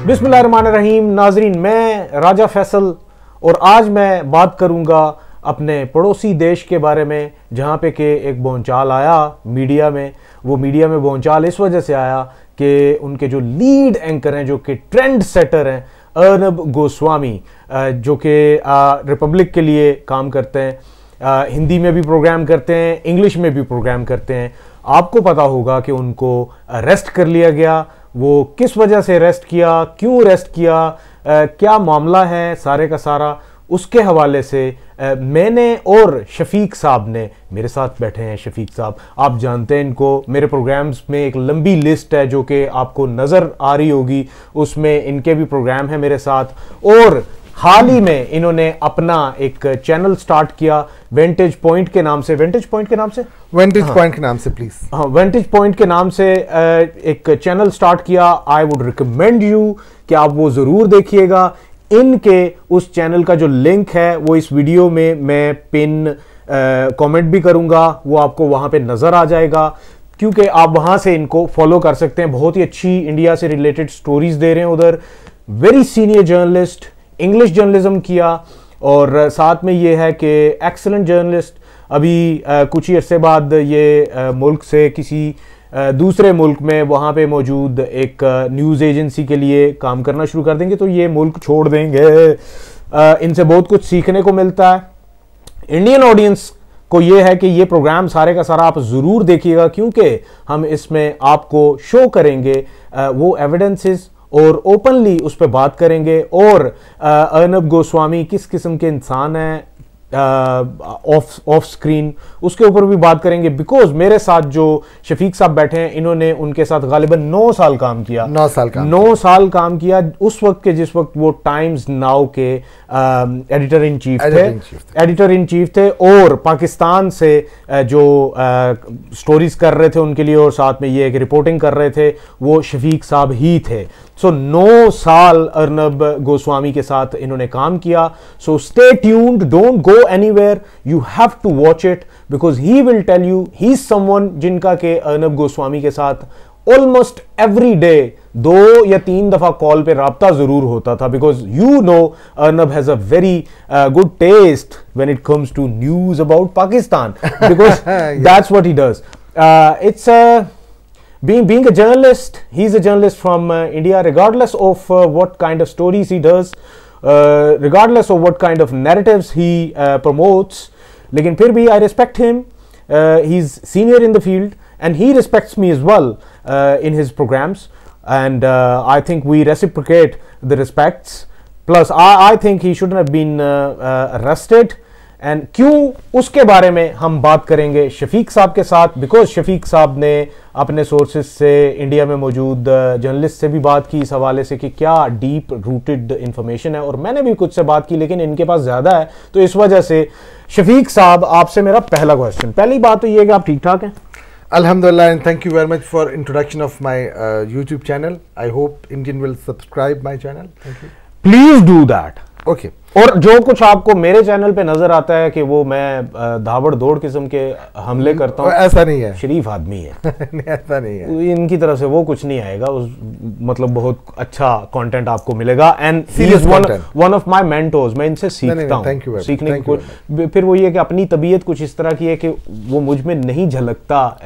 बिस्मिल्लाहिर्रहमानिर्रहीम। नाजरीन, मैं राजा फैसल और आज मैं बात करूंगा अपने पड़ोसी देश के बारे में, जहां पे कि एक भौंचाल आया मीडिया में। वो मीडिया में भौंचाल इस वजह से आया कि उनके जो लीड एंकर हैं, जो कि ट्रेंड सेटर हैं, अर्नब गोस्वामी, जो कि रिपब्लिक के लिए काम करते हैं, हिंदी में भी प्रोग्राम करते हैं, इंग्लिश में भी प्रोग्राम करते हैं। आपको पता होगा कि उनको अरेस्ट कर लिया गया। वो किस वजह से अरेस्ट किया, क्यों अरेस्ट किया, क्या मामला है, सारे का सारा उसके हवाले से मैंने और शफीक साहब ने, मेरे साथ बैठे हैं शफीक साहब, आप जानते हैं इनको। मेरे प्रोग्राम्स में एक लंबी लिस्ट है जो कि आपको नज़र आ रही होगी, उसमें इनके भी प्रोग्राम है मेरे साथ। और हाल ही में इन्होंने अपना एक चैनल स्टार्ट किया वेंटेज पॉइंट के नाम से। वेंटेज पॉइंट के नाम से प्लीज। हाँ, वेंटेज पॉइंट के नाम से एक चैनल स्टार्ट किया। आई वुड रिकमेंड यू कि आप वो जरूर देखिएगा। इनके उस चैनल का जो लिंक है वो इस वीडियो में मैं पिन कमेंट भी करूंगा, वो आपको वहां पे नजर आ जाएगा, क्योंकि आप वहां से इनको फॉलो कर सकते हैं। बहुत ही अच्छी इंडिया से रिलेटेड स्टोरीज दे रहे हैं उधर। Very senior journalist, English journalism किया, और साथ में ये है कि एक्सीलेंट जर्नलिस्ट। अभी कुछ ही अरसे बाद ये मुल्क से किसी दूसरे मुल्क में वहाँ पे मौजूद एक न्यूज़ एजेंसी के लिए काम करना शुरू कर देंगे, तो ये मुल्क छोड़ देंगे। इनसे बहुत कुछ सीखने को मिलता है। इंडियन ऑडियंस को ये है कि ये प्रोग्राम सारे का सारा आप ज़रूर देखिएगा, क्योंकि हम इसमें आपको शो करेंगे वो एविडेंसेस और ओपनली उस पर बात करेंगे। और अर्नब गोस्वामी किस किस्म के इंसान हैं ऑफ स्क्रीन, उसके ऊपर भी बात करेंगे। बिकॉज मेरे साथ जो शफीक साहब बैठे हैं, इन्होंने उनके साथ गालिबन 9 साल काम किया। 9 साल काम किया उस वक्त के जिस वक्त वो टाइम्स नाउ के एडिटर इन चीफ थे, और पाकिस्तान से जो स्टोरीज कर रहे थे उनके लिए, और साथ में ये एक रिपोर्टिंग कर रहे थे, वो शफीक साहब ही थे। सो 9 साल अर्नब गोस्वामी के साथ इन्होंने काम किया। So stay tuned, don't go anywhere, you have to watch it, because he will tell you. He is someone जिनका के अर्नब गोस्वामी के साथ ऑलमोस्ट एवरी डे 2 या 3 दफा कॉल पे राब्ता जरूर होता था, because you know Arnab has a very good taste when it comes to news about Pakistan, because that's what he does. It's Being a journalist, he's a journalist from India, regardless of what kind of stories he does, regardless of what kind of narratives he promotes. लेकिन फिर भी I respect him. He's senior in the field, and he respects me as well in his programs. And I think we reciprocate the respects. Plus, I think he shouldn't have been arrested. And क्यों, उसके बारे में हम बात करेंगे शफीक साहब के साथ, बिकॉज शफीक साहब ने अपने सोर्सेज से, इंडिया में मौजूद जर्नलिस्ट से भी बात की इस हवाले से कि क्या डीप रूटेड इंफॉर्मेशन है, और मैंने भी कुछ से बात की, लेकिन इनके पास ज़्यादा है। तो इस वजह से शफीक साहब, आपसे मेरा पहला क्वेश्चन, पहली बात तो ये है कि आप ठीक ठाक हैं? Alhamdulillah, and thank you very much for introduction of my YouTube channel. I hope Indian will subscribe my channel. Thank you. Please do that. Okay. और जो कुछ आपको मेरे चैनल पे नजर आता है कि वो मैं धावड़ दौड़ किस्म के हमले करता हूँ, ऐसा नहीं है। शरीफ आदमी है। ऐसा नहीं है। इनकी तरफ से वो कुछ नहीं आएगा। मतलब बहुत अच्छा कंटेंट आपको मिलेगा। And one of my mentors, मैं इनसे सीखता हूँ, सीखने को। फिर वो ये कि अपनी तबीयत कुछ इस तरह की है कि वो मुझ में नहीं झलकता,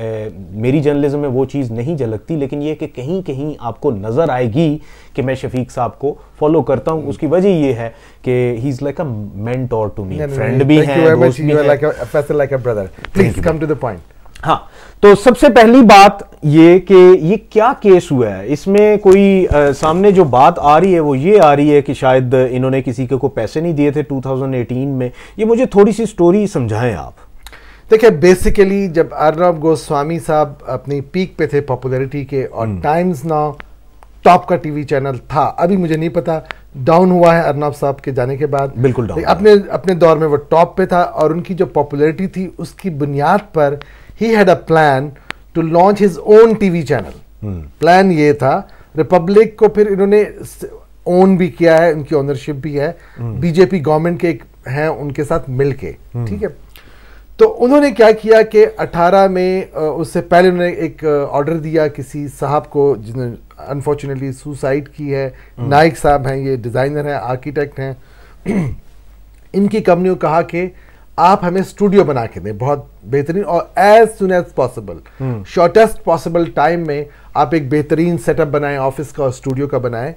मेरी जर्नलिज्म में वो चीज़ नहीं झलकती, लेकिन ये कि कहीं कहीं आपको नजर आएगी कि मैं शफीक साहब को फॉलो करता हूँ। उसकी वजह ये है कि he is like a mentor to me, friend भी हैं, दोस्त भी हैं, like a brother. Please come to the point. हाँ, तो सबसे पहली बात ये कि ये क्या केस हुआ है, इसमें कोई सामने जो बात आ रही है वो ये आ रही है कि शायद इन्होंने किसी को पैसे नहीं दिए थे 2018 में। ये मुझे थोड़ी सी स्टोरी समझाएं आप। देखिए, बेसिकली जब अर्नब गोस्वामी साहब अपनी पीक पे थे पॉपुलैरिटी के, और टाइम्स नाउ टॉप का टीवी चैनल था, अभी मुझे नहीं पता डाउन हुआ है अर्नब साहब के जाने के बाद, बिल्कुल डाउन। अपने दौर में वो टॉप पे था, और उनकी जो पॉपुलैरिटी थी उसकी बुनियाद पर he had a plan to launch his own TV channel. Plan ये था, रिपब्लिक को फिर इन्होंने ओन भी किया है, उनकी ओनरशिप भी है, बीजेपी गवर्नमेंट के हैं उनके साथ मिलके, ठीक है। تو انہوں نے کیا کیا کہ 18 میں اس سے پہلے انہوں نے ایک آرڈر دیا کسی صاحب کو جنہوں نے انفارچونیٹلی سوسائڈ کی ہے. نائک صاحب ہیں, یہ ڈیزائنر ہیں, آرکیٹیکٹ ہیں. ان کی کمپنی کو کہا کہ آپ ہمیں اسٹوڈیو بنا کے دیں بہت بہترین, اور as soon as possible, shortest possible time میں آپ ایک بہترین سیٹ اپ بنائیں, آفس کا اور اسٹوڈیو کا بنائیں.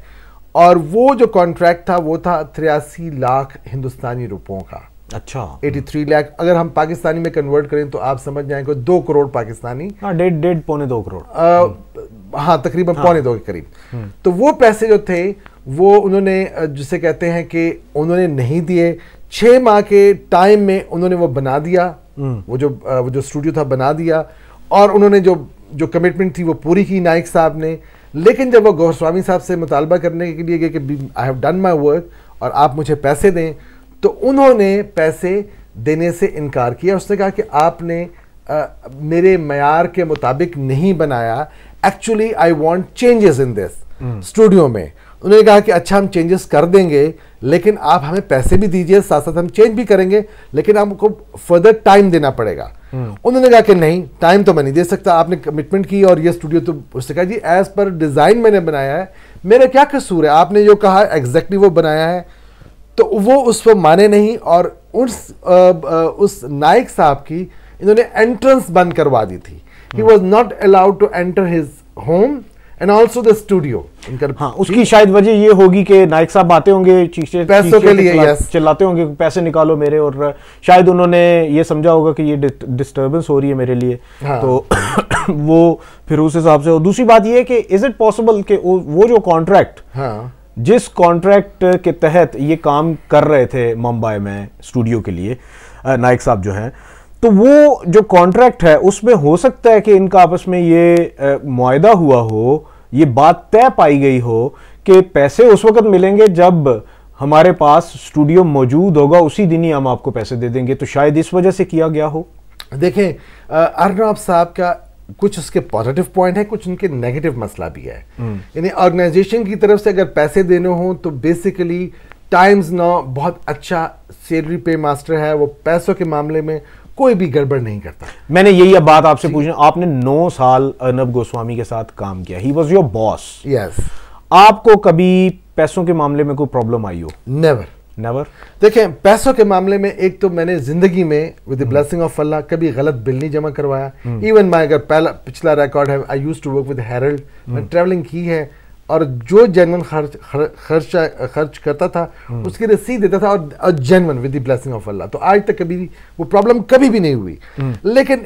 اور وہ جو کانٹریکٹ تھا وہ تھا 83 لاکھ ہندوستانی روپوں کا. اچھا, 83 لاکھ اگر ہم پاکستانی میں کنورٹ کریں تو آپ سمجھ جائیں کہ 2 کروڑ پاکستانی, ڈیڑھ پونے 2 کروڑ, ہاں تقریباً پونے 2 کے قریب. تو وہ پیسے جو تھے وہ انہوں نے جسے کہتے ہیں کہ انہوں نے نہیں دیے. 6 ماہ کے ٹائم میں انہوں نے وہ بنا دیا, وہ جو اسٹوڈیو تھا بنا دیا, اور انہوں نے جو کمٹمنٹ تھی وہ پوری کی نائک صاحب نے. لیکن جب وہ گوسوامی صاحب سے مطالبہ کرنے کے لیے گئے کہ I have done my work اور آپ مجھے پیسے دیں, تو انہوں نے پیسے دینے سے انکار کیا. اس نے کہا کہ آپ نے میرے معیار کے مطابق نہیں بنایا, actually I want changes in this studio میں. انہوں نے کہا کہ اچھا ہم چینجز کر دیں گے لیکن آپ ہمیں پیسے بھی دیجئے, ساتھ ساتھ ہم چینج بھی کریں گے, لیکن آپ کو فردر ٹائم دینا پڑے گا. انہوں نے کہا کہ نہیں, ٹائم تو میں نہیں دے سکتا, آپ نے کمٹمنٹ کی اور یہ اسٹوڈیو تو. اس نے کہا جی ایز پر ڈیزائن میں نے بنایا ہے, میرا کیا قصور ہے, آپ نے جو کہا ایگزیکٹلی وہ بنایا ہے. تو وہ اس کو مانے نہیں, اور اس نائک صاحب کی انہوں نے انٹرنس بند کروا دی تھی. He was not allowed to enter his home and also the studio. ہاں, اس کی شاید وجہ یہ ہوگی کہ نائک صاحب آتے ہوں گے پیسوں کے لیے, چلاتے ہوں گے پیسے نکالو میرے, اور شاید انہوں نے یہ سمجھا ہوگا کہ یہ ڈسٹربنس ہو رہی ہے میرے لیے, تو وہ پھر اس حساب سے. اور دوسری بات یہ ہے کہ از اٹ پاسبل کہ وہ جو کانٹریکٹ, جس کانٹریکٹ کے تحت یہ کام کر رہے تھے ممبئی میں اسٹوڈیو کے لیے نائک صاحب جو ہیں, تو وہ جو کانٹریکٹ ہے اس میں ہو سکتا ہے کہ ان کا آپس میں یہ معاہدہ ہوا ہو, یہ بات طے پائی گئی ہو کہ پیسے اس وقت ملیں گے جب ہمارے پاس اسٹوڈیو موجود ہوگا, اسی دن ہی ہم آپ کو پیسے دے دیں گے. تو شاید اس وجہ سے کیا گیا ہو. دیکھیں ارنب صاحب کا کچھ اس کے پازیٹیو پوائنٹ ہے, کچھ ان کے نیگیٹو مسئلہ بھی ہے. یعنی آرگنائزیشن کی طرف سے اگر پیسے دینے ہوں تو بیسیکلی ٹائمز ناؤ بہت اچھا سیلری پے ماسٹر ہے, وہ پیسوں کے معاملے میں کوئی بھی گڑبڑ نہیں کرتا. میں نے یہی اب بات آپ سے پوچھنا, آپ نے 9 سال ارنب گوسوامی کے ساتھ کام کیا, ہی واز یور باس. یس. آپ کو کبھی پیسوں کے معاملے میں کوئی پرابلم آئی ہو؟ نیور. دیکھیں پیسوں کے معاملے میں ایک تو میں نے زندگی میں ود دی بلیسنگ آف اللہ کبھی غلط بل نہیں جمع کروایا. ایون میں اگر پچھلا ریکارڈ ہے, I used to work with Herald, میں ٹریولنگ کی ہے, اور جو جینون خرچ کرتا تھا اس کی رسید دیتا تھا, اور genuine with the blessing of اللہ. تو آج تک کبھی وہ پرابلم کبھی بھی نہیں ہوئی. لیکن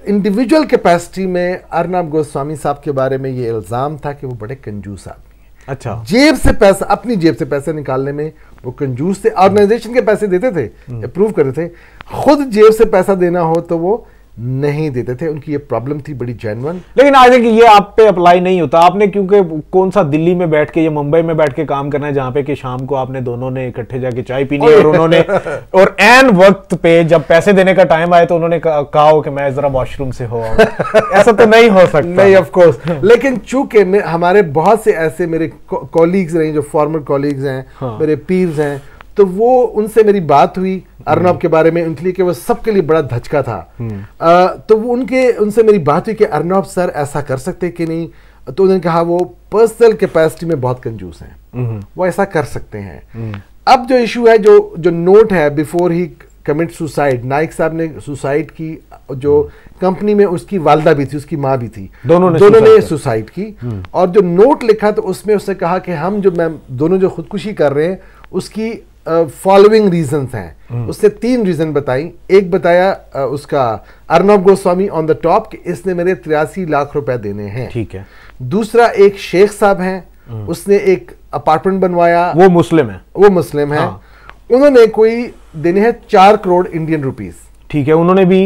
انڈیویجول کیپیسٹی میں ارنب گوسوامی صاحب کے بارے میں یہ الزام تھا کہ وہ بڑے کنجوس آدمی. اچھا, جیب سے پیسہ, اپنی جیب سے پیسے نکالنے میں وہ کنجوس تھے. آرگنائزیشن کے پیسے دیتے تھے, اپروو کرتے تھے, خود جیب سے پیسہ دینا ہو تو وہ نہیں دیتے تھے. ان کی یہ پرابلم تھی بڑی جینون. لیکن آج کہ یہ آپ پہ اپلائی نہیں ہوتا. آپ نے کیونکہ کون سا دلی میں بیٹھ کے یا ممبئی میں بیٹھ کے کام کرنا ہے جہاں پہ کہ شام کو آپ نے دونوں نے اکٹھے جا کے چائے پینی, اور انہوں نے اور عین وقت پہ جب پیسے دینے کا ٹائم آئے تو انہوں نے کہا ہو کہ میں ذرا واش روم سے ہو آؤں. ایسا تو نہیں ہو سکتا. نہیں, آف کورس. لیکن چونکہ ہمارے بہت سے ایسے میرے کولیگز رہے جو فارمر کولیگز ہیں, میرے پیرز ہیں, تو وہ ان سے میری بات ہوئی ارنب کے بارے میں, ان کے لیے کہ وہ سب کے لیے بڑا دھچکا تھا. تو وہ ان سے میری بات ہوئی کہ ارنب سر ایسا کر سکتے کہ نہیں. تو انہوں نے کہا وہ پرسنل کیپیسٹی میں بہت کنجوس ہیں, وہ ایسا کر سکتے ہیں. اب جو ایشو ہے, جو نوٹ ہے بیفور ہی کمٹ سوسائڈ, نائک صاحب نے سوسائڈ کی, جو کمپنی میں اس کی والدہ بھی تھی, اس کی ماں بھی تھی, دونوں نے سوسائڈ کی. اور جو نوٹ لکھا تو اس میں اس نے کہا کہ ہم دونوں جو خودکشی کر رہے ہیں اس کی فالوئنگ ریزنز ہیں. اس نے 3 ریزن بتائی. ایک بتایا اس کا ارنب گوسوامی آن دا ٹاپ کہ اس نے میرے 83 لاکھ روپے دینے ہیں. ٹھیک ہے. دوسرا ایک شیخ صاحب ہیں, اس نے ایک اپارٹمنٹ بنوایا, وہ مسلم ہیں, انہوں نے کوئی دینے ہیں 4 کروڑ انڈین روپیز. ٹھیک ہے. انہوں نے بھی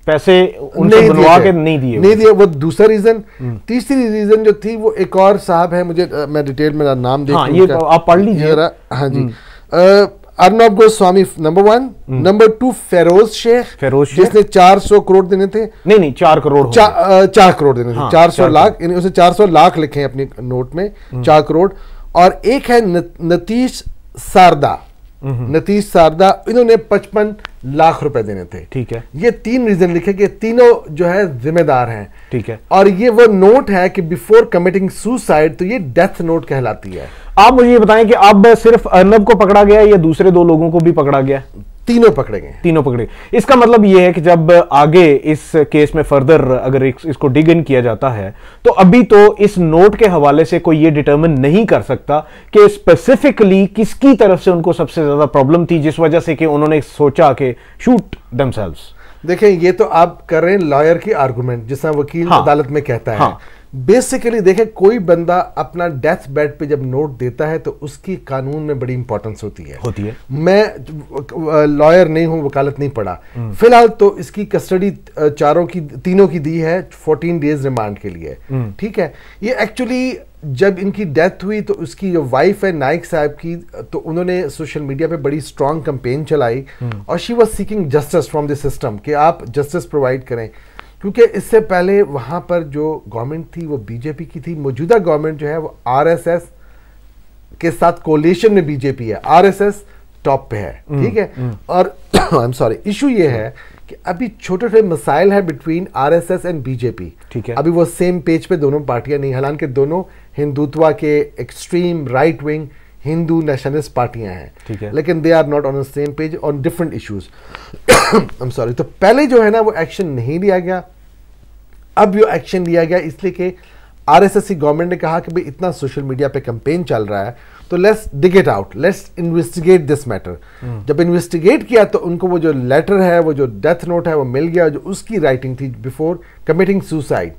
پیسے ان سے بنوا کے نہیں دیے. وہ دوسرا ریزن. تیسری ریزن جو تھی وہ ایک اور صاحب ہے, میں ڈیٹیل میں نام دیکھ آپ پڑھ لیجیے. ہاں جی. ارنب گوسوامی نمبر 1. نمبر 2 فیروز شیخ, جس نے 400 کروڑ دینے تھے. نہیں 4 کروڑ 4 کروڑ دینے تھے. 400 لاکھ, یعنی اسے 400 لاکھ لکھے ہیں اپنے نوٹ میں, 4 کروڑ. اور ایک ہے نتیش ساردا. انہوں نے 55 लाख रुपए देने थे। ठीक है, ये 3 रीजन लिखे कि तीनों जो है जिम्मेदार हैं। ठीक है, और ये वो नोट है कि बिफोर कमिटिंग सुसाइड, तो ये डेथ नोट कहलाती है। आप मुझे ये बताएं कि अब सिर्फ अर्नब को पकड़ा गया या दूसरे 2 लोगों को भी पकड़ा गया? तीनों पकड़े गए। तीनों पकड़े। इसका मतलब यह है कि जब आगे इस केस में फर्दर अगर इसको डिग इन किया जाता है तो अभी तो इस नोट के हवाले से कोई ये डिटरमिन नहीं कर सकता कि स्पेसिफिकली किसकी तरफ से उनको सबसे ज्यादा प्रॉब्लम थी जिस वजह से कि उन्होंने सोचा कि शूट देमसेल्व्स। देखें, ये तो आप कर रहे हैं लॉयर की आर्गुमेंट, जिस तरह वकील अदालत में कहता है। बेसिकली देखें, कोई बंदा अपना डेथ बेड पे जब नोट देता है तो उसकी कानून में बड़ी इंपॉर्टेंस होती है। मैं लॉयर नहीं हूं, वकालत नहीं पढ़ा। फिलहाल तो इसकी कस्टडी तीनों की दी है 14 डेज रिमांड के लिए। ठीक है, ये एक्चुअली जब इनकी डेथ हुई तो उसकी जो वाइफ है नाइक साहब की, तो उन्होंने सोशल मीडिया पे बड़ी स्ट्रांग कैंपेन चलाई और she was seeking justice from the system कि आप जस्टिस प्रोवाइड करें, क्योंकि इससे पहले वहां पर जो गवर्नमेंट थी वो बीजेपी की थी। मौजूदा गवर्नमेंट जो है वो आरएसएस के साथ कोलिशन में बीजेपी है, आरएसएस टॉप पे है। ठीक है, और आई एम सॉरी, इशू ये है कि अभी छोटे छोटे मसाइल है बिटवीन आरएसएस एंड बीजेपी। ठीक है, अभी वो सेम पेज पे दोनों पार्टियां नहीं, हालांकि दोनों हिंदुत्व के extreme right wing Hindu nationalist पार्टियां हैं। ठीक है, लेकिन they are not on the same page on different issues. I am sorry. तो पहले जो है ना वो एक्शन नहीं लिया गया, अब जो एक्शन लिया गया इसलिए कि आरएसएस की गवर्नमेंट ने कहा कि भाई इतना सोशल मीडिया पे कैंपेन चल रहा है तो let's dig it out, let's investigate this matter. जब इन्वेस्टिगेट किया तो उनको वो जो लेटर है, वो जो डेथ नोट है वो मिल गया, जो उसकी राइटिंग थी बिफोर कमिटिंग सुसाइड।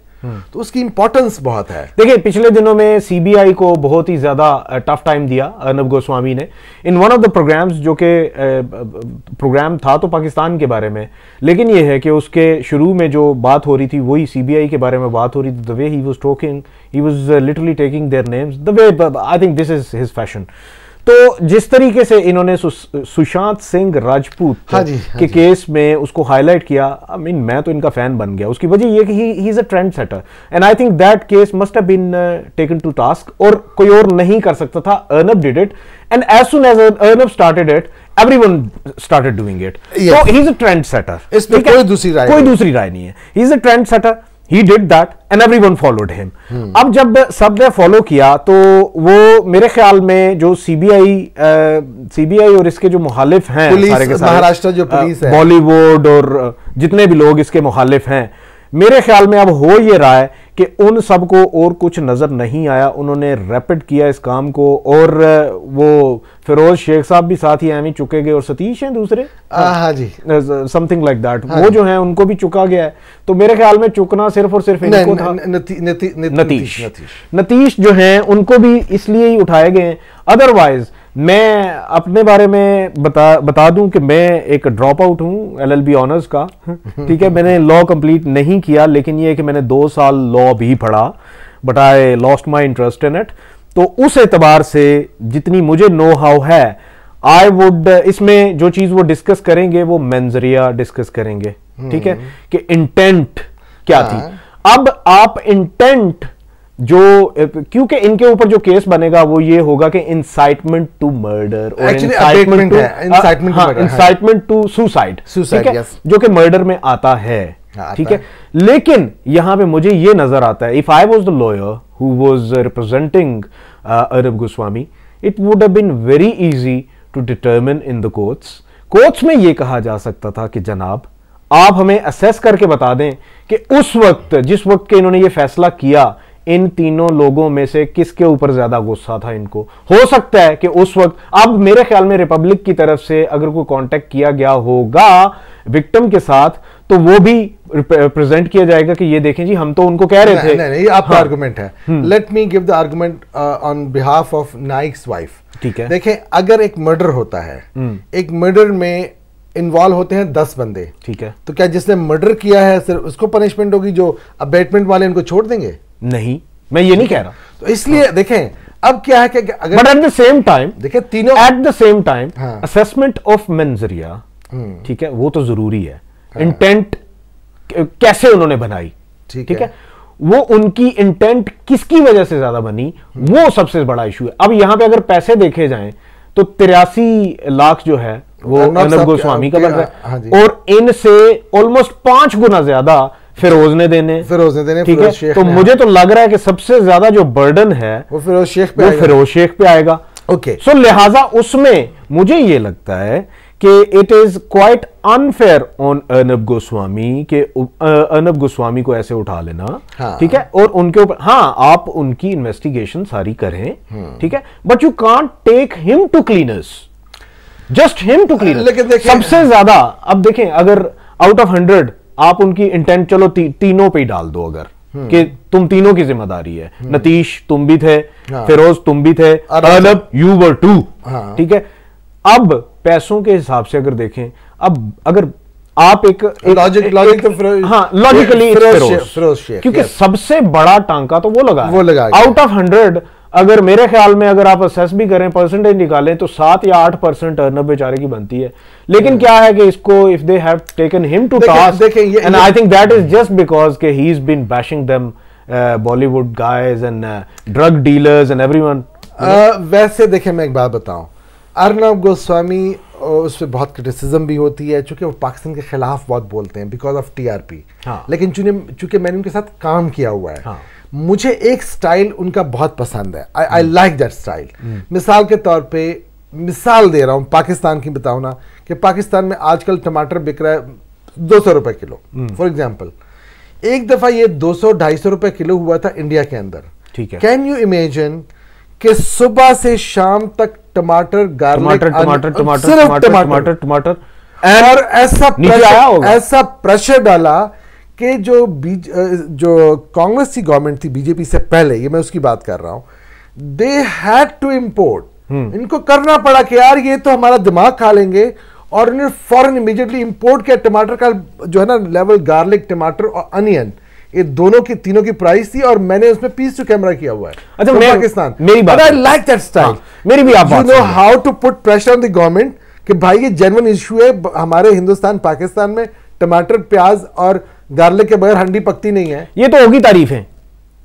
तो उसकी इंपॉर्टेंस बहुत है। देखिए, पिछले दिनों में सीबीआई को बहुत ही ज्यादा टफ टाइम दिया अर्नब गोस्वामी ने in one of the programs, जो कि प्रोग्राम था तो पाकिस्तान के बारे में, लेकिन ये है कि उसके शुरू में जो बात हो रही थी वही सीबीआई के बारे में बात हो रही थी। The way he was talking, he was literally taking their names, the way I think this is his fashion. तो जिस तरीके से इन्होंने सुशांत सिंह राजपूत के केस में उसको हाईलाइट किया, आई मीन मैं तो इनका फैन बन गया। उसकी वजह ये कि he is a trend setter and I think that case must have been taken to task, और कोई और नहीं कर सकता था। Arnab did it and as soon as Arnab started it everyone started doing it. So he's a trend setter. इसमें कोई दूसरी राय नहीं है। He's a trend setter. He did that and everyone followed him. अब जब सब ने फॉलो किया तो वो मेरे ख्याल में जो सीबीआई और इसके जो मुखालिफ हैं, सारे के सारे महाराष्ट्र जो पुलिस है, बॉलीवुड और जितने भी लोग इसके मुखालिफ हैं, मेरे ख्याल में अब हो ये रहा है कि उन सबको और कुछ नजर नहीं आया। उन्होंने रैपिड किया इस काम को, और वो फिरोज शेख साहब भी साथ ही एम ही चुके गए, और सतीश हैं दूसरे, हाँ जी, समथिंग लाइक दैट, वो जो है उनको भी चुका गया है। तो मेरे ख्याल में चुकना सिर्फ और सिर्फ इनको था। नतीश जो हैं उनको भी इसलिए ही उठाए गए। अदरवाइज मैं अपने बारे में बता दूं कि मैं एक ड्रॉप आउट हूं एलएलबी ऑनर्स का। ठीक है, मैंने लॉ कंप्लीट नहीं किया, लेकिन ये कि मैंने 2 साल लॉ भी पढ़ा, but I lost my interest in it. तो उस एतबार से जितनी मुझे नो हाउ है, आई वुड इसमें जो चीज वो डिस्कस करेंगे वो मेंजरिया डिस्कस करेंगे। ठीक है, कि इंटेंट क्या थी। अब आप इंटेंट जो, क्योंकि इनके ऊपर जो केस बनेगा वो ये होगा कि इंसाइटमेंट टू मर्डर और इंसाइटमेंट टू सुसाइड, जो कि मर्डर में आता है। ठीक है, लेकिन यहां पे मुझे ये नजर आता है, if I was the lawyer who was representing Arnab Goswami, it would have been very easy to determine in the courts में ये कहा जा सकता था कि जनाब आप हमें असेस करके बता दें कि उस वक्त, जिस वक्त के इन्होंने ये फैसला किया, इन तीनों लोगों में से किसके ऊपर ज्यादा गुस्सा था इनको। हो सकता है कि उस वक्त, अब मेरे ख्याल में रिपब्लिक की तरफ से अगर कोई कांटेक्ट किया गया होगा विक्टिम के साथ, तो वो भी प्रेजेंट किया जाएगा कि ये देखें जी, हम तो उनको कह रहे थे। नहीं, आपका आर्गुमेंट है। Let me give the argument on behalf of Naik's wife. ठीक है, देखें, अगर एक मर्डर होता है, एक मर्डर में इन्वॉल्व होते हैं 10 बंदे, ठीक है, तो क्या जिसने मर्डर किया है सिर्फ उसको पनिशमेंट होगी, जो अबेटमेंट वाले इनको छोड़ देंगे? नहीं, मैं ये नहीं कह रहा। तो इसलिए देखें, अब क्या है कि अगर, but at the same time, देखें तीनों at the same time assessment of मेंजरिया, ठीक है, वो तो जरूरी है। इंटेंट कैसे उन्होंने बनाई, ठीक है, वो उनकी इंटेंट किसकी वजह से ज्यादा बनी, वो सबसे बड़ा इशू है। अब यहां पे अगर पैसे देखे जाएं तो 83 लाख जो है वो अर्नब गोस्वामी का बन रहा है, और इनसे ऑलमोस्ट 5 गुना ज्यादा फिरोज ने देने, ठीक है। तो मुझे तो लग रहा है कि सबसे ज्यादा जो बर्डन है वो फिरोज शेख पे आएगा। ओके, सो लिहाजा उसमें मुझे ये लगता है कि it is quite unfair on Arnab Goswami के अर्नब गोस्वामी को ऐसे उठा लेना, ठीक है, और उनके ऊपर हाँ आप उनकी इन्वेस्टिगेशन सारी करें, ठीक है, but you can't take him to cleaners, just him to cleaners. सबसे ज्यादा अब देखें, अगर आउट ऑफ 100 आप उनकी इंटेंट चलो तीनों पे ही डाल दो, अगर कि तुम तीनों की जिम्मेदारी है, नतीश तुम भी थे, फिरोज तुम भी थे, अर्नब यू वर टू, ठीक है। अब पैसों के हिसाब से अगर देखें, अब अगर आप एक लॉजिकली फिरोज, क्योंकि सबसे बड़ा टांका तो वो लगा आउट ऑफ 100। अगर मेरे ख्याल में अगर आप असेस भी करें, परसेंटेज निकालें, तो 7 या 8% अर्नब बेचारे की बनती है। लेकिन क्या है कि इसको if they have taken him to task, and I think that is just because के he is been bashing them Bollywood guys and drug dealers and everyone. वैसे देखें, मैं एक बात बताऊं, अर्नब गोस्वामी उस पर बहुत क्रिटिसिज्म भी होती है, चूंकि वो पाकिस्तान के खिलाफ बहुत बोलते हैं बिकॉज ऑफ टीआरपी, लेकिन चूंकि मैंने उनके साथ काम किया हुआ है, मुझे एक स्टाइल उनका बहुत पसंद है। I like that style. मिसाल के तौर पे मिसाल दे रहा हूं, पाकिस्तान की बताऊं ना, कि पाकिस्तान में आजकल टमाटर बिक रहा है 200 रुपए किलो फॉर एग्जांपल। एक दफा ये 200-250 रुपए किलो हुआ था इंडिया के अंदर, ठीक है। कैन यू इमेजिन कि सुबह से शाम तक टमाटर, गार्लिक, टमाटर और ऐसा प्रेशर डाला कि जो कांग्रेस की गवर्नमेंट थी बीजेपी से पहले, ये मैं उसकी बात कर रहा हूं, दे हैड टू इंपोर्ट, इनको करना पड़ा कि यार ये तो हमारा दिमाग खा लेंगे, और उन्होंने फौरन इमीडिएटली इंपोर्ट किया टमाटर का जो है ना लेवल, गार्लिक, टमाटर और अनियन, ये दोनों की तीनों की प्राइस थी, और मैंने उसमें पीस टू कैमरा किया हुआ है। अच्छा, पाकिस्तान, मेरी बात, आई लाइक दैट स्टाइल, मेरी भी आप you know how to put pressure on the government कि भाई ये जेन्युइन इशू है हमारे हिंदुस्तान पाकिस्तान में, टमाटर, प्याज और गार्लिक के बगैर हंडी पकती नहीं है। ये तो होगी तारीफ है,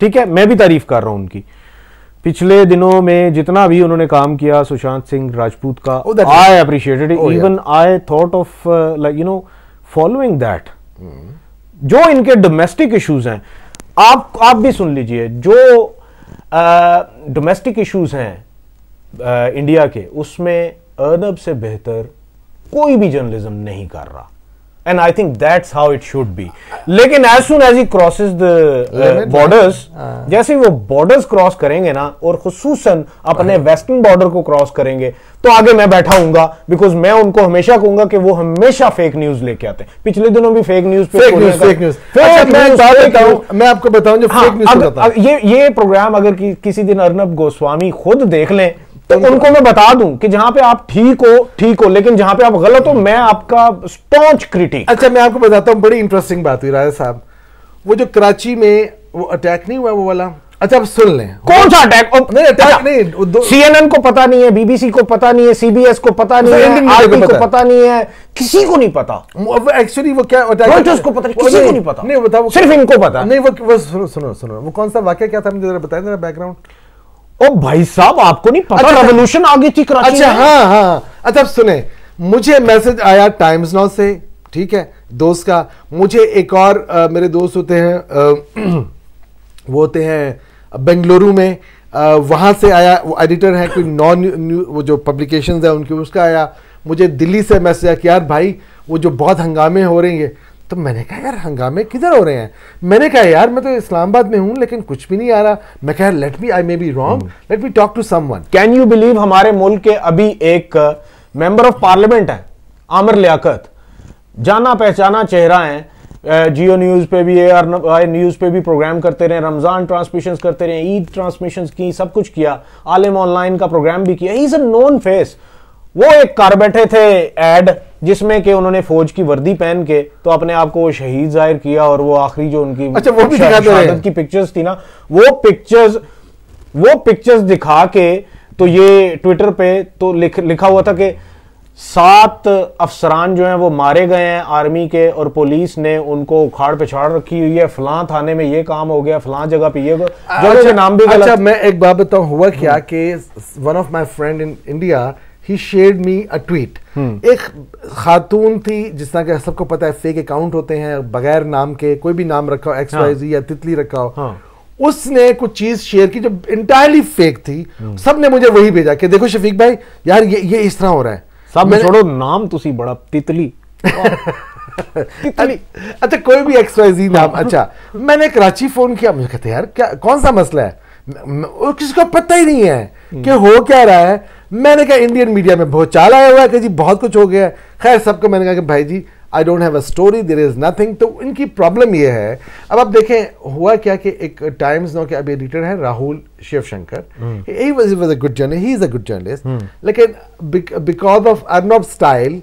ठीक है, मैं भी तारीफ कर रहा हूं उनकी। पिछले दिनों में जितना भी उन्होंने काम किया सुशांत सिंह राजपूत का, I appreciated it, even I thought of like you know following that. जो इनके डोमेस्टिक इश्यूज हैं, आप भी सुन लीजिए, जो डोमेस्टिक इश्यूज हैं इंडिया के, उसमें अर्नब से बेहतर कोई भी जर्नलिज्म नहीं कर रहा, and I think that's how it should be. लेकिन as soon as he crosses the borders, जैसे वो बॉर्डर्स क्रॉस करेंगे ना, और खुसूसन अपने वेस्टर्न बॉर्डर को क्रॉस करेंगे, तो आगे मैं बैठा हूंगा, बिकॉज मैं उनको हमेशा कहूंगा कि वो हमेशा फेक न्यूज लेके आते हैं। पिछले दिनों भी फेक न्यूज मैं आपको बताऊं जो फेक न्यूज, ये प्रोग्राम अगर किसी दिन अर्नब गोस्वामी खुद देख लें, तो उनको मैं बता दूं कि जहां पे आप ठीक हो, लेकिन जहां पे आप गलत हो, मैं आपका स्टॉन्च क्रिटिक। अच्छा, मैं आपको बताता हूं, बड़ी इंटरेस्टिंग बात हुई राजा साहब, वो जो कराची में वो अटैक नहीं हुआ वो वाला, अच्छा आप सुन लें। कौन सा अटैक? नहीं अटैक नहीं, CNN को पता नहीं है, BBC को पता नहीं है, CBS को पता नहीं है, RT को पता नहीं है, किसी को नहीं पता। एक्चुअली वो क्या अटैक उसको पता नहीं, किसी को नहीं पता, नहीं बताओ, सिर्फ इनको पता। नहीं वो सुनो, वो कौन सा वाकया क्या था, मुझे जरा बताएं, जरा बैकग्राउंड। ओ भाई साहब, आपको नहीं पता? अच्छा, रेवोल्यूशन आ गई थी कराची में। अच्छा, हाँ, अच्छा सुने, मुझे मैसेज आया टाइम्स नाउ से, ठीक है, दोस्त का। मुझे एक और मेरे दोस्त होते हैं, वो होते हैं बेंगलुरु में, वहां से आया, वो एडिटर है कोई नॉन वो जो पब्लिकेशंस है उनकी, उसका आया। मुझे दिल्ली से मैसेज आया कि यार भाई वो जो बहुत हंगामे हो रहे हैं, तो मैंने कहा यार हंगामे किधर हो रहे हैं? मैंने कहा यार मैं तो इस्लामाबाद में हूं लेकिन कुछ भी नहीं आ रहा। मैं कहा let me, I may be wrong, let me talk to someone. Can you believe, हमारे मुल्क के अभी एक मेंबर ऑफ पार्लियामेंट है आमिर लियाकत, जाना पहचाना चेहरा है, जियो न्यूज पे भी, AR न्यूज पे भी प्रोग्राम करते रहे, रमजान ट्रांसमिशंस करते रहे, ईद ट्रांसमिशंस की, सब कुछ किया, आलिम ऑनलाइन का प्रोग्राम भी किया। ही इज अ नोन फेस। वो एक कर बैठे थे एड जिसमें कि उन्होंने फौज की वर्दी पहन के तो अपने आप को शहीद जाहिर किया, और वो आखिरी जो उनकी अच्छा वो भी शहादत की पिक्चर्स थी ना, वो पिक्चर्स दिखा के, तो ये ट्विटर पे तो लिखा हुआ था कि 7 अफसरान जो हैं वो मारे गए हैं आर्मी के, और पुलिस ने उनको उखाड़ पिछाड़ रखी हुई है, फलां थाने में ये काम हो गया, फलां जगह पे ये जो नाम भी गलत। अच्छा मैं एक बात बताऊं, हुआ क्या कि one of my friend in India, he shared me a tweet. ایک خاتون تھی جس طرح کہ سب کو پتا ہے فیک اکاؤنٹ ہوتے ہیں بغیر نام کے, کوئی بھی نام رکھا ہو ایکس وائی زی یا تتلی رکھا ہو, اس نے کچھ چیز شیئر کی جو انٹائرلی فیک تھی. سب نے مجھے وہی بھیجا کہ دیکھو شفیق بھائی یار یہ اس طرح ہو رہا ہے. سب چھوڑو نام تسی بڑا تتلی اچھا کوئی بھی ایکس وائی زی نام. اچھا میں نے کراچی فون کیا, مجھے کہتے یار کیا کون سا مسئلہ ہے, کسی کو پتہ ہی نہیں ہے کہ ہو کیا رہا ہے. میں نے کہا انڈین میڈیا میں بہت چال آیا ہوا ہے کہ جی بہت کچھ ہو گیا ہے. خیر سب کو میں نے کہا کہ بھائی جی I don't have a story, there is nothing. تو ان کی پرابلم یہ ہے. اب آپ دیکھیں ہوا کیا کہ ایک ٹائمز نو کے ابھی ایڈیٹر ہے Rahul Shiv Shankar, he was a good journalist, he is a good journalist, لیکن because of Arnab style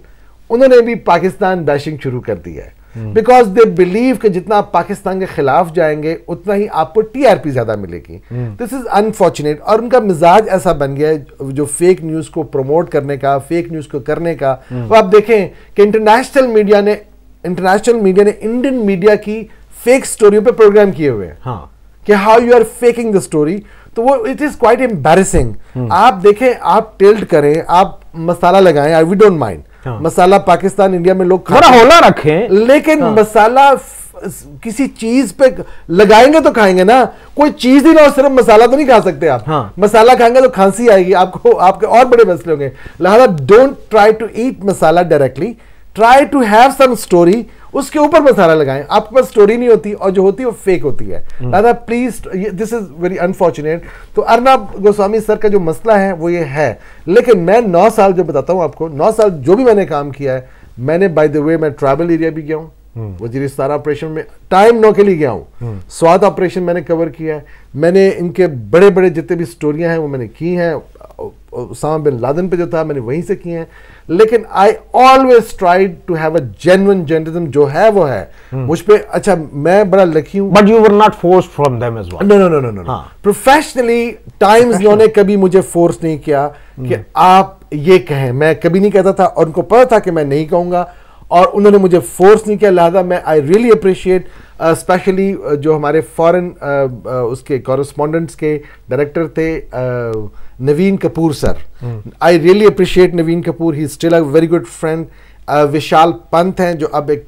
انہوں نے بھی پاکستان بیشنگ شروع کر دی ہے. بیکاز دے بلیو کہ جتنا آپ پاکستان کے خلاف جائیں گے اتنا ہی آپ کو ٹی آر پی زیادہ ملے گی. دس از انفارچونیٹ. اور ان کا مزاج ایسا بن گیا ہے جو فیک نیوز کو پروموٹ کرنے کا, فیک نیوز کو کرنے کا. وہ آپ دیکھیں کہ انٹرنیشنل میڈیا نے انڈین میڈیا کی فیک سٹوریوں پہ پروگرام کیے ہوئے ہیں کہ how you are faking the story. تو وہ اٹ از کوائٹ امبیرسنگ. آپ دیکھیں, آپ ٹلٹ کریں, آپ مسالہ لگائیں, we don't mind masala Pakistan India میں لوگ ہولا رکھیں, لیکن مسالہ کسی چیز پہ لگائیں گے تو کھائیں گے نا. کوئی چیز ہی نہ ہو, صرف مسالہ تو نہیں کھا سکتے آپ. مسالہ کھائیں گے تو کھانسی آئے گی آپ کو, آپ کے اور بڑے مسئلے ہوں گے. لہذا don't try to eat masala directly, try to have some story, اس کے اوپر مسالہ لگائیں. آپ کے پاس سٹوری نہیں ہوتی, اور جو ہوتی ہے وہ فیک ہوتی ہے. لہذا please, this is very unfortunate. تو ارنب گوسوامی سر کا جو مسئلہ ہے وہ یہ ہے. لیکن میں 9 سال جو بتاتا ہوں آپ کو, 9 سال جو بھی میں نے کام کیا ہے, میں نے بائی دا وے میں ٹرائبل ایریا بھی گیا ہوں, وزیرستان آپریشن میں ٹائم 9 کے لیے گیا ہوں, سوات آپریشن میں نے کور کیا ہے, میں نے ان کے بڑے بڑے جتنے بھی سٹوریاں ہیں وہ میں نے کی ہیں. اسامہ بن لادن پہ جو تھا میں نے وہیں سے کی ہیں. لیکن I always tried to have a genuine journalism, جو ہے وہ ہے مجھ پہ. اچھا میں بڑا لکی ہوں. But you were not forced from them as well. No. Professionally Times انہوں نے کبھی مجھے فورس نہیں کیا کہ آپ یہ کہیں. میں کبھی نہیں کہتا تھا, اور ان کو پتا تھا کہ میں نہیں کہوں گا, اور انہوں نے مجھے فورس نہیں کیا. لہذا میں I really appreciate اسپیشلی جو ہمارے فورن اس کے کورسپونڈنٹس کے ڈائریکٹر تھے Naveen Kapoor sir. I really appreciate Naveen Kapoor, he still a very good friend. Vishal Pant ہیں جو اب ایک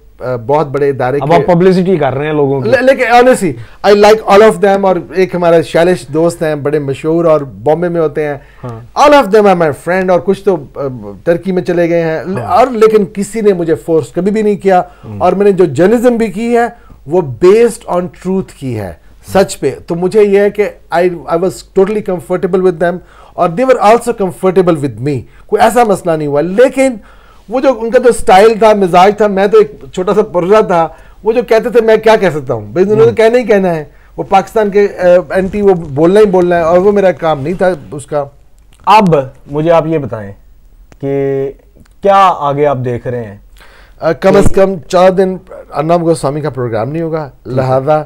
بہت بڑے ادارے اب آپ پبلسٹی کر رہے ہیں لوگوں کی, لیکن honestly I like all of them. اور ایک ہمارے شیلش دوست ہیں بڑے مشہور اور بامبے میں ہوتے ہیں, all of them are my friend, اور کچھ تو ترکی میں چلے گئے ہیں. اور لیکن کسی نے مجھے فورس کبھی بھی نہیں کیا, اور میں نے جو جرنلزم بھی کی ہے وہ بیسڈ آن ٹروتھ کی ہے, سچ پہ. تو مجھے یہ ہے کہ I was totally comfortable with them, اور they were also comfortable with me. کوئی ایسا مسئلہ نہیں ہوا. لیکن وہ جو ان کا جو سٹائل تھا, مزاج تھا, میں تو ایک چھوٹا سا پرزا تھا. وہ جو کہتے تھے میں کیا کہہ سکتا ہوں بھائی, انہوں نے کہنا ہی کہنا ہے, وہ پاکستان کے اینٹی وہ بولنا ہی بولنا ہے, اور وہ میرا کام نہیں تھا اس کا. اب مجھے آپ یہ بتائیں کہ کیا آگے آپ دیکھ رہے ہیں؟ کم از کم 4 دن ارنب گوسوامی کا پروگرام نہیں ہوگا. لہذا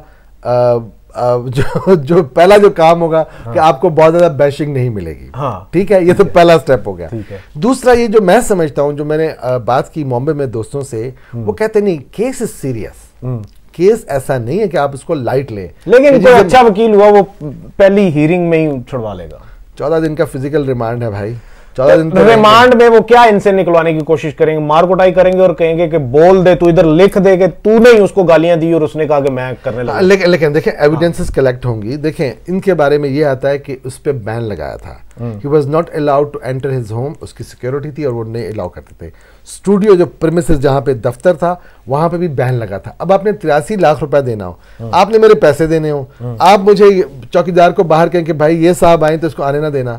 جو پہلا جو کام ہوگا کہ آپ کو بہت زیادہ بیشنگ نہیں ملے گی. ٹھیک ہے, یہ تو پہلا سٹیپ ہو گیا. دوسرا یہ جو میں سمجھتا ہوں, جو میں نے بات کی بامبے میں دوستوں سے, وہ کہتے نہیں کیس از سیریس. کیس ایسا نہیں ہے کہ آپ اس کو لائٹ لیں. لیکن جو اچھا وکیل ہوا وہ پہلی ہیرنگ میں ہی چھڑوا لے گا. 14 دن کا فزیکل ریمانڈ ہے بھائی. ریمانڈ میں وہ کیا ان سے نکلوانے کی کوشش کریں گے, مار کٹائی کریں گے اور کہیں گے کہ بول دے, تو ادھر لکھ دے کہ تو نے ہی اس کو گالیاں دی اور اس نے کہا کہ میں کرنے لگا. لیکن دیکھیں ایویڈنسز کلیکٹ ہوں گی. دیکھیں ان کے بارے میں یہ آتا ہے کہ اس پہ بین لگایا تھا. He was not allowed to enter his home. اس کی سیکیورٹی تھی اور وہ نہیں الاؤ کرتے تھے. اسٹوڈیو جو پریمیسز جہاں پہ دفتر تھا وہاں پہ بھی بین لگا تھا. اب آپ نے 83 لاکھ روپے دینا ہو, آپ نے میرے پیسے دینے ہو, آپ مجھے چوکیدار کو باہر کہیں کہ بھائی یہ صاحب آئیں تو اس کو آنے نہ دینا.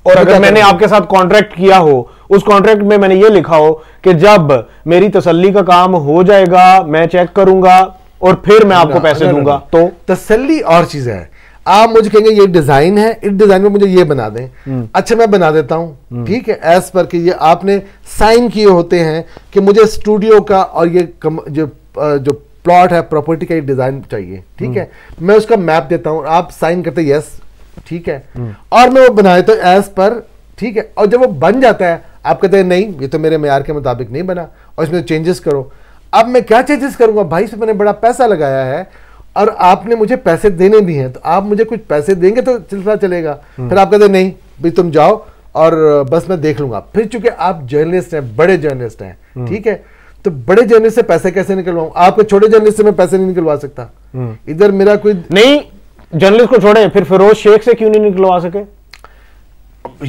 اور اگر میں نے آپ کے ساتھ کانٹریکٹ کیا ہو, اس کانٹریکٹ میں میں نے یہ لکھا ہو کہ جب میری تسلی کا کام ہو جائے گا میں چیک کروں گا اور پھر میں آپ کو پیسے دوں گا. تو تسلی اور چیز ہے. آپ مجھے کہیں گے یہ ڈیزائن ہے, اس ڈیزائن میں مجھے یہ بنا دیں. اچھا میں بنا دیتا ہوں, ٹھیک ہے, ایز پر کہ یہ آپ نے سائن کیے ہوتے ہیں کہ مجھے اسٹوڈیو کا اور یہ جو پلاٹ ہے پراپرٹی کا یہ ڈیزائن چاہیے. ٹھیک ہے, میں اس کا میپ دیتا ہوں, آپ سائن کرتے یس ٹھیک ہے, اور میں وہ بنا دیتا ہوں ایز پر. ٹھیک ہے, اور جب وہ بن جاتا ہے آپ کہتے ہیں نہیں یہ تو میرے معیار کے مطابق نہیں بنا اور اس میں چینجز کرو. اب میں کیا چینجز کروں گا بھائی, اس میں نے بڑا پیسہ لگایا ہے اور آپ نے مجھے پیسے دینے بھی ہیں, تو آپ مجھے کچھ پیسے دیں گے تو سلسلہ چلے گا. پھر آپ کہتے ہیں نہیں بھائی تم جاؤ اور بس میں دیکھ لوں گا. پھر چونکہ آپ جرنلسٹ ہیں, بڑے جرنلسٹ ہیں, ٹھیک ہے, تو بڑے جرنلسٹ سے پیسے کیسے نکلواؤں؟ آپ کے چھوٹے جرنلسٹ سے میں پیسے نہیں نکلوا سکتا. ادھر میرا کوئی نہیں, جرنلسٹ کو چھوڑیں, پھر فیروز شیخ سے کیوں نہیں نکلوا سکے؟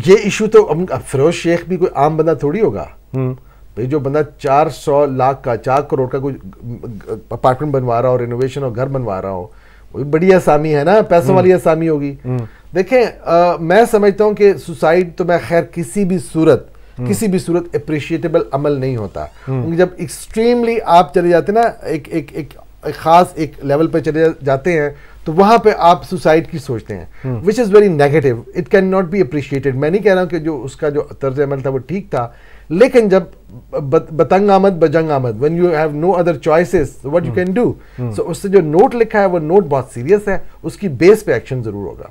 یہ ایشو تو فیروز شیخ بھی کوئی عام بندہ تھوڑی ہوگا. جو بندہ 400 لاکھ کا 4 کروڑ کا کوئی اپارٹمنٹ بنوا رہا ہو, رینوویشن اور گھر بنوا رہا ہو, وہ بڑی آسامی ہے نا, پیسوں والی آسامی ہوگی. دیکھیں میں سمجھتا ہوں کہ سوسائڈ تو میں خیر کسی بھی صورت اپریشیٹیبل عمل نہیں ہوتا. جب ایکسٹریملی آپ چلے جاتے ہیں نا, ایک خاص ایک لیول پہ چلے جاتے ہیں, تو وہاں پہ آپ سوسائڈ کی سوچتے ہیں, which is very negative. It can not be appreciated. میں نہیں کہہ رہا ہوں کہ جو اس کا جو طرز عمل تھا وہ ٹھیک تھا, لیکن جب بتنگ آمد بجنگ آمد, when you have no other choices, what you can do. So اس سے جو نوٹ لکھا ہے وہ نوٹ بہت سیریس ہے, اس کی بیس پہ ایکشن ضرور ہوگا.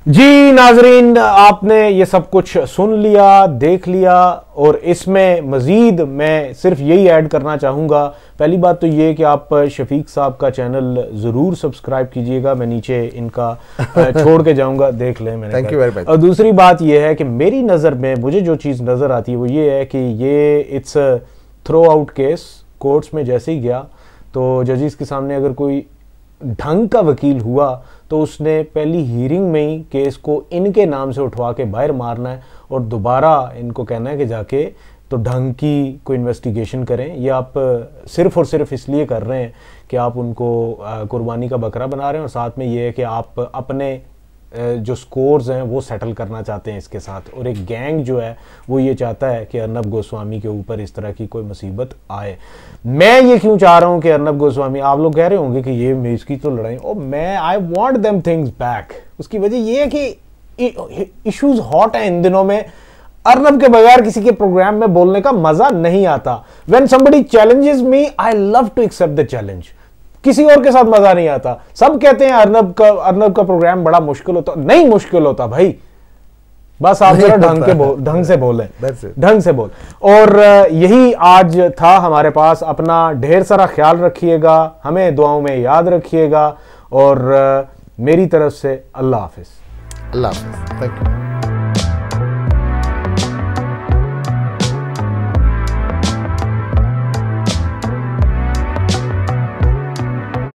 جی ناظرین, آپ نے یہ سب کچھ سن لیا, دیکھ لیا, اور اس میں مزید میں صرف یہی ایڈ کرنا چاہوں گا. پہلی بات تو یہ کہ آپ شفیق صاحب کا چینل ضرور سبسکرائب کیجئے گا, میں نیچے ان کا چھوڑ کے جاؤں گا, دیکھ لیں. Thank you very much. اور دوسری بات یہ ہے کہ میری نظر میں مجھے جو چیز نظر آتی ہے وہ یہ ہے کہ یہ it's throughout case. Courts میں جیسے ہی گیا تو ججز کے سامنے اگر کوئی ڈھنگ کا وکیل ہوا تو اس نے پہلی ہیرنگ میں ہی کیس کو ان کے نام سے اٹھوا کے باہر مارنا ہے, اور دوبارہ ان کو کہنا ہے کہ جا کے تو ڈھنگ کی کوئی انویسٹیگیشن کریں. یہ آپ صرف اور صرف اس لیے کر رہے ہیں کہ آپ ان کو قربانی کا بکرا بنا رہے ہیں, اور ساتھ میں یہ ہے کہ آپ اپنے جو سکورز ہیں وہ سیٹل کرنا چاہتے ہیں اس کے ساتھ, اور ایک گینگ جو ہے وہ یہ چاہتا ہے کہ ارنب گوسوامی کے اوپر اس طرح کی کوئی مصیبت آئے. میں یہ کیوں چاہ رہا ہوں کہ ارنب گوسوامی, آپ لوگ کہہ رہے ہوں گے کہ یہ میز کی تو لڑائی, اور میں I want them things back. اس کی وجہ یہ ہے کہ ایشوز ہاٹ ہیں ان دنوں میں. ارنب کے بغیر کسی کے پروگرام میں بولنے کا مزہ نہیں آتا. when somebody challenges me, I love to accept the challenge. کسی اور کے ساتھ مزہ نہیں آتا. سب کہتے ہیں ارنب کا پروگرام بڑا مشکل ہوتا, نہیں مشکل ہوتا بھائی, بس آپ ذرا ڈھنگ سے بولیں, ڈھنگ سے بول. اور یہی آج تھا ہمارے پاس. اپنا ڈھیر سارا خیال رکھیے گا, ہمیں دعاؤں میں یاد رکھیے گا, اور میری طرف سے اللہ حافظ. اللہ حافظ. Thank you.